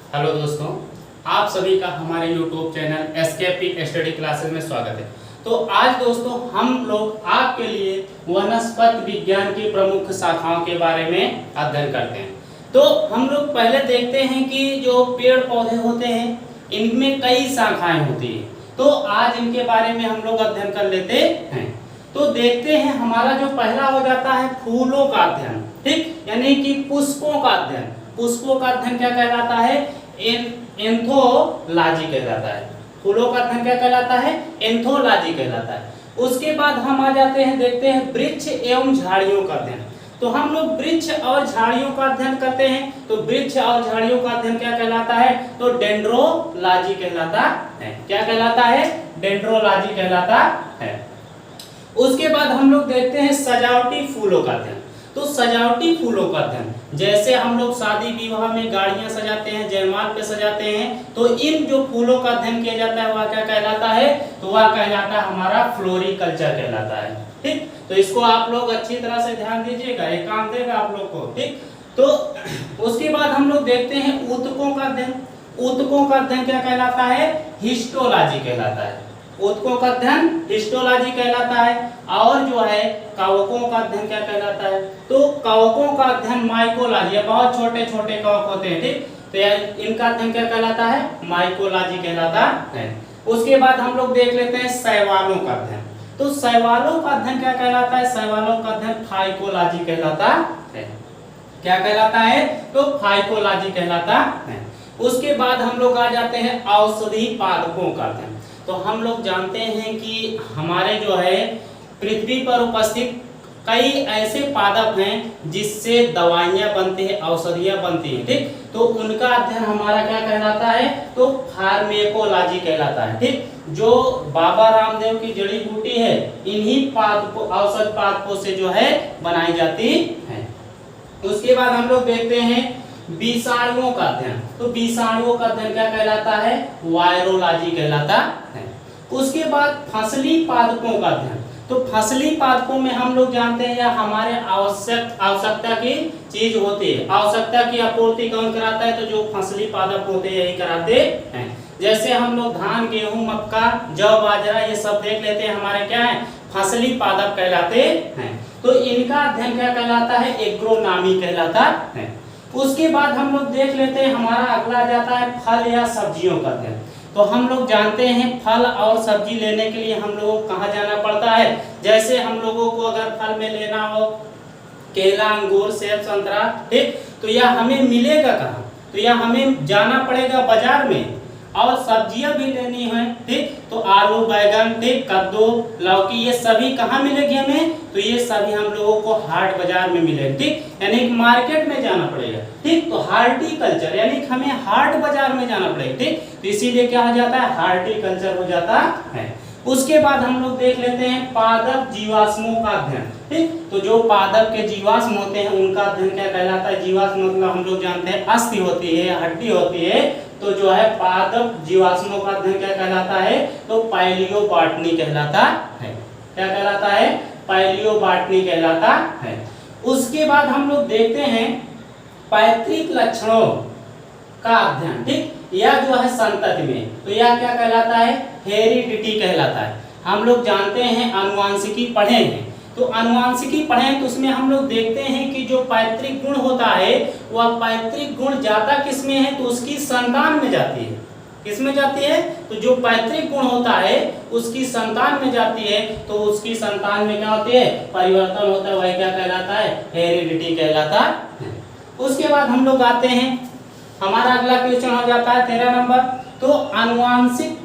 Hello दोस्तों, आप सभी का हमारे YouTube channel SKP study classes में स्वागत है। तो आज दोस्तों हम लोग आपके लिए वनस्पति विज्ञान की प्रमुख शाखाओं के बारे में अध्ययन करते हैं। तो हम लोग पहले देखते हैं कि जो पेड़ पौधे होते हैं इनमें कई शाखाएं होती है। तो आज इनके बारे में हम लोग अध्ययन कर लेते हैं। तो देखते हैं, हमारा जो पहला हो जाता है फूलों का अध्ययन, ठीक, यानी कि पुष्पों का अध्ययन। पुष्पों का अध्ययन क्या कहलाता है? एंथोलॉजी कहलाता है। फूलों का अध्ययन क्या कहलाता है? एंथोलॉजी कहलाता है। उसके बाद हम आ जाते हैं, देखते हैं वृक्ष एवं झाड़ियों का अध्ययन। तो हम लोग वृक्ष और झाड़ियों का अध्ययन करते हैं। तो वृक्ष और झाड़ियों का अध्ययन क्या कहलाता है? तो डेंड्रोलॉजी कहलाता है। क्या कहलाता है? डेंड्रोलॉजी कहलाता है। उसके बाद हम लोग देखते हैं सजावटी फूलों का अध्ययन। तो सजावटी फूलों का अध्ययन, जैसे हम लोग शादी विवाह में गाड़ियां सजाते हैं, जयमाल पे सजाते हैं, तो इन जो फूलों का अध्ययन किया जाता है वह क्या कहलाता है? तो वह कहलाता है हमारा फ्लोरिकल्चर कहलाता है। ठीक, तो इसको आप लोग अच्छी तरह से ध्यान दीजिएगा, ये काम देगा आप लोग को। ठीक, तो उसके बाद हम लोग देखते हैं ऊतकों का अध्ययन। ऊतकों का अध्ययन क्या कहलाता है? हिस्टोलॉजी कहलाता है। ऊतकों का अध्ययन हिस्टोलॉजी कहलाता है। और जो है कवकों का अध्ययन क्या कहलाता है? तो कवकों का अध्ययन माइकोलॉजी। बहुत छोटे छोटे कवक होते हैं, ठीक, तो इनका अध्ययन क्या कहलाता है? माइकोलॉजी कहलाता है। उसके बाद हम लोग देख लेते हैं शैवालों का अध्ययन। तो शैवालों का अध्ययन क्या कहलाता है? शैवालों का अध्ययन फाइकोलॉजी कहलाता है। क्या कहलाता है? तो फाइकोलॉजी कहलाता है। उसके बाद हम लोग आ जाते हैं औषधि पादपों का अध्ययन। तो हम लोग जानते हैं कि हमारे जो है पृथ्वी पर उपस्थित कई ऐसे पादप हैं जिससे दवाइयां बनती हैं, औषधियां बनती हैं, ठीक, तो उनका अध्ययन हमारा क्या कहलाता है? तो फार्मेकोलॉजी कहलाता है। ठीक, जो बाबा रामदेव की जड़ी बूटी है इन्हीं पादपों, औषध पादपों से जो है बनाई जाती है। उसके बाद हम लोग देखते हैं विषाणुओं का अध्ययन। तो विषाणुओं का अध्ययन क्या कहलाता है? वायरोलॉजी कहलाता है। उसके बाद फसली पादपों का अध्ययन। तो फसली पादपों में हम लोग जानते हैं या हमारे आवश्यकता की चीज होती है। आवश्यकता की आपूर्ति कौन कराता है? तो जो फसली पादप होते हैं यही कराते हैं। जैसे हम लोग धान, गेहूं, मक्का, जौ, बाजरा ये सब देख लेते हैं, हमारे क्या है? फसली पादप कहलाते हैं। तो इनका अध्ययन क्या कहलाता है? एग्रोनॉमी कहलाता है। उसके बाद हम लोग देख लेते हैं, हमारा अगला जाता है फल या सब्जियों का अध्ययन। तो हम लोग जानते हैं फल और सब्जी लेने के लिए हम लोगों को कहाँ जाना पड़ता है? जैसे हम लोगों को अगर फल में लेना हो केला, अंगूर, सेब, संतरा, ठीक, तो यह हमें मिलेगा कहाँ? तो यह हमें जाना पड़ेगा बाजार में। और सब्जियां भी लेनी है, ठीक, तो आलू, बैगन, ठीक, कद्दू, लौकी, ये सभी कहाँ मिलेगी हमें? तो ये सभी हम लोगों को हाट बाजार में मिलेगी, ठीक, यानी मार्केट में जाना पड़ेगा। ठीक, तो हार्टिकल्चर यानी हमें हाट बाजार में जाना पड़ेगा। ठीक, तो इसीलिए क्या हो जाता है? हार्टिकल्चर हो जाता है। उसके बाद हम लोग देख लेते हैं पादप जीवाश्मों का अध्ययन। ठीक, तो जो पादप के जीवाश्म होते हैं उनका अध्ययन क्या कहलाता है? जीवाश्म मतलब हम लोग जानते हैं अस्थि होती है, हड्डी होती है, तो जो है पादप जीवाश्मों का अध्ययन क्या कहलाता है? तो पैलियोबॉटनी कहलाता है। क्या कहलाता है? पैलियोबॉटनी कहलाता है। उसके बाद हम लोग देखते हैं पैतृक लक्षणों का अध्ययन। ठीक, यह जो है संतति में, तो यह क्या कहलाता है? हेरिडिटी कहलाता है। हम लोग जानते हैं आनुवांशिकी पढ़े हैं, तो आनुवांशिकी पढ़े तो उसमें हम लोग देखते हैं कि जो पैतृक गुण होता है वह पैतृक गुण जाता किसमें है? तो उसकी संतान में जाती है। किसमें जाती है? तो जो पैतृक गुण होता है उसकी संतान में जाती है, तो उसकी संतान में क्या होती है? परिवर्तन होता है, वह क्या कहलाता है? हेरिडिटी कहलाता है। उसके बाद हम लोग आते हैं, हमारा अगला क्वेश्चन हो जाता है 13 नंबर, तो आनुवांशिक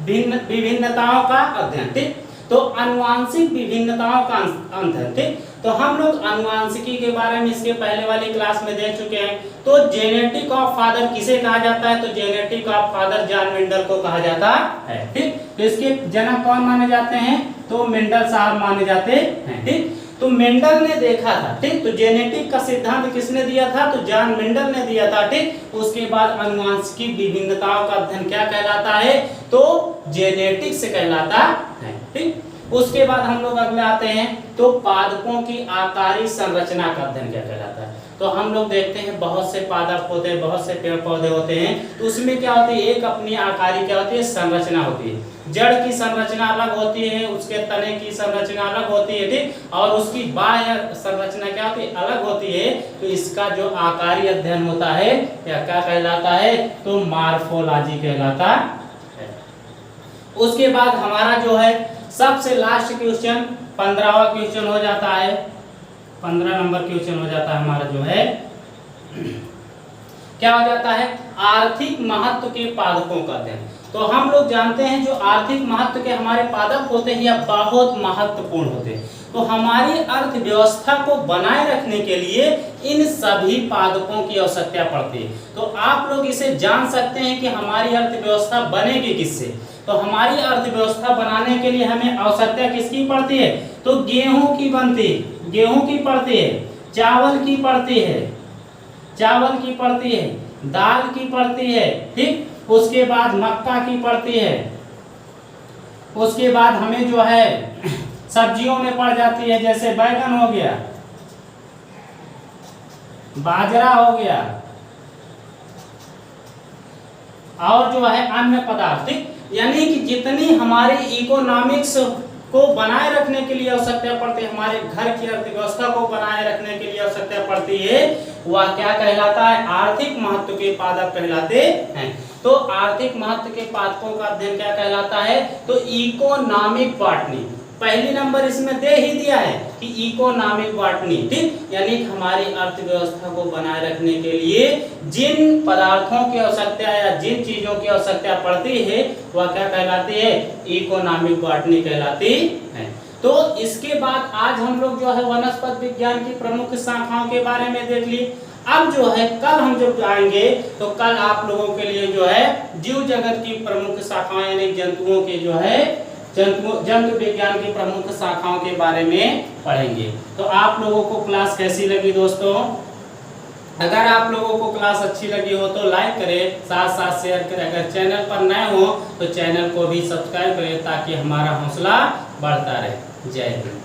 विभिन्नताओं का अध्ययन। ठीक, तो आनुवांशिक विभिन्नताओं का अध्ययन। ठीक, तो हम लोग आनुवांशिकी के बारे में इसके पहले वाली क्लास में देख चुके हैं। तो जेनेटिक ऑफ फादर किसे कहा जाता है? तो genetic of father John Mendel को कहा जाता है। ठीक, तो इसके जनक कौन माने जाते हैं? तो मेंडल साहब माने जाते हैं। ठीक, तो मेंडल ने देखा था, ठीक, तो जेनेटिक का सिद्धांत किसने दिया था? तो जॉन मेंडल ने दिया था। ठीक, उसके बाद आनुवांशिकी विभिन्नताओं का अध्ययन क्या कहलाता है? तो जेनेटिक्स कहलाता है। ठीक, उसके बाद हम लोग अगले आते हैं, तो पादपों की आकारिक संरचना का अध्ययन क्या कहलाता है? तो हम लोग देखते हैं बहुत से पादप होते हैं, बहुत से पेड़ पौधे होते हैं, तो उसमें क्या होती है, एक अपनी आकारी क्या होती है, संरचना होती है। जड़ की संरचना अलग होती है, उसके तने की संरचना अलग होती है, ठीक, और उसकी बाह्य संरचना क्या होती है, अलग होती है। तो इसका जो आकारी अध्ययन होता है या क्या कहलाता है, तो मार्फोलॉजी कहलाता है। उसके बाद हमारा जो है सबसे लास्ट क्वेश्चन 15वां क्वेश्चन हो जाता है, 15 नंबर क्वेश्चन हो जाता है हमारा जो है क्या हो जाता है, आर्थिक महत्व के पादपों का अध्ययन। तो हम लोग जानते हैं जो आर्थिक महत्व के हमारे पादप होते हैं या बहुत महत्वपूर्ण होते हैं। तो हमारी अर्थव्यवस्था को बनाए रखने के लिए इन सभी पादपों की आवश्यकता पड़ती है। तो आप लोग इसे जान सकते हैं कि हमारी अर्थव्यवस्था बनेगी किससे। तो हमारी अर्थव्यवस्था बनाने के लिए हमें आवश्यकता किसकी पड़ती है, तो गेहूं की बनती है, गेहूं की पड़ती है, चावल की पड़ती है, चावल की पड़ती है, दाल की पड़ती है, ठीक, उसके बाद मक्का की पड़ती है, उसके बाद हमें जो है सब्जियों में पड़ जाती है, जैसे बैगन हो गया, बाजरा हो गया, और जो है अन्य पदार्थ, ठीक। यानी कि जितनी हमारी इकोनॉमिक्स को बनाए रखने के लिए आवश्यकता पड़ती है, हमारे घर की अर्थव्यवस्था को बनाए रखने के लिए आवश्यकता पड़ती है, वह क्या कहलाता है, आर्थिक महत्व के पादप कहलाते हैं। तो आर्थिक महत्व के पादपों का अध्ययन क्या कहलाता है, तो इकोनॉमिक बॉटनी। पहली नंबर इसमें दे ही दिया है कि इकोनॉमिक बॉटनी, ठीक, यानी हमारी अर्थव्यवस्था को बनाए रखने के लिए जिन पदार्थों की आवश्यकता या जिन चीजों की आवश्यकता पड़ती है वह क्या कहलाती है, इकोनॉमिक बॉटनी कहलाती है। तो इसके बाद आज हम लोग जो है वनस्पति विज्ञान की प्रमुख शाखाओं के बारे में देख ली। अब जो है कल हम जब आएंगे तो कल आप लोगों के लिए जो है जीव जगत की प्रमुख शाखाएं यानी जंतुओं के जो है जंतु विज्ञान की प्रमुख शाखाओं के बारे में पढ़ेंगे। तो आप लोगों को क्लास कैसी लगी दोस्तों? अगर आप लोगों को क्लास अच्छी लगी हो तो लाइक करें, साथ साथ शेयर करें। अगर चैनल पर नए हो तो चैनल को भी सब्सक्राइब करें ताकि हमारा हौसला बढ़ता रहे। जय हिंद।